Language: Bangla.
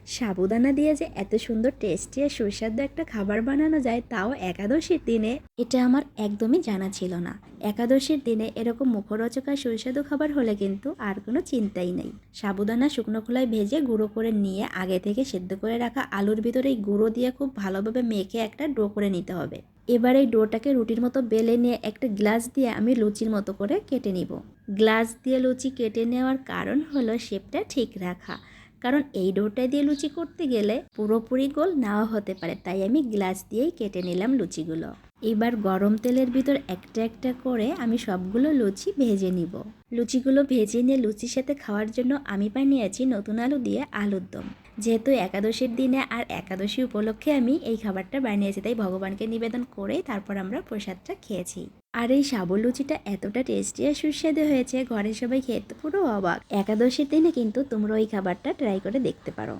সাবুদানা দিয়ে যে এত সুন্দর টেস্টি আর সুস্বাদু একটা খাবার বানানো যায়, তাও একাদশীর দিনে, এটা আমার একদমই জানা ছিল না। একাদশীর দিনে এরকম মুখরোচক আর সুস্বাদু খাবার হলে কিন্তু আর কোনো চিন্তাই নেই। সাবুদানা শুকনো খোলায় ভেজে গুঁড়ো করে নিয়ে আগে থেকে সেদ্ধ করে রাখা আলুর ভিতরে এই গুঁড়ো দিয়ে খুব ভালোভাবে মেখে একটা ডো করে নিতে হবে। এবার এই ডোটাকে রুটির মতো বেলে নিয়ে একটা গ্লাস দিয়ে আমি লুচির মতো করে কেটে নিব। গ্লাস দিয়ে লুচি কেটে নেওয়ার কারণ হলো শেপটা ঠিক রাখা, কারণ এই ডোটা দিয়ে লুচি করতে গেলে পুরোপুরি গোল নাও হতে পারে, তাই আমি গ্লাস দিয়েই কেটে নিলাম লুচিগুলো। এবার গরম তেলের ভিতর একটা একটা করে আমি সবগুলো লুচি ভেজে নিব। লুচিগুলো ভেজে নিয়ে লুচির সাথে খাওয়ার জন্য আমি বানিয়েছি নতুন আলু দিয়ে আলুর দম। যেহেতু একাদশীর দিনে আর একাদশী উপলক্ষে আমি এই খাবারটা বানিয়েছি, তাই ভগবানকে নিবেদন করেই তারপর আমরা প্রসাদটা খেয়েছি। আর এই সাবু লুচিটা এতটা টেস্টি আর সুস্বাদু হয়েছে, ঘরের সবাই খেতে পুরো অবাক। একাদশীর দিনে কিন্তু তোমরা ওই খাবারটা ট্রাই করে দেখতে পারো।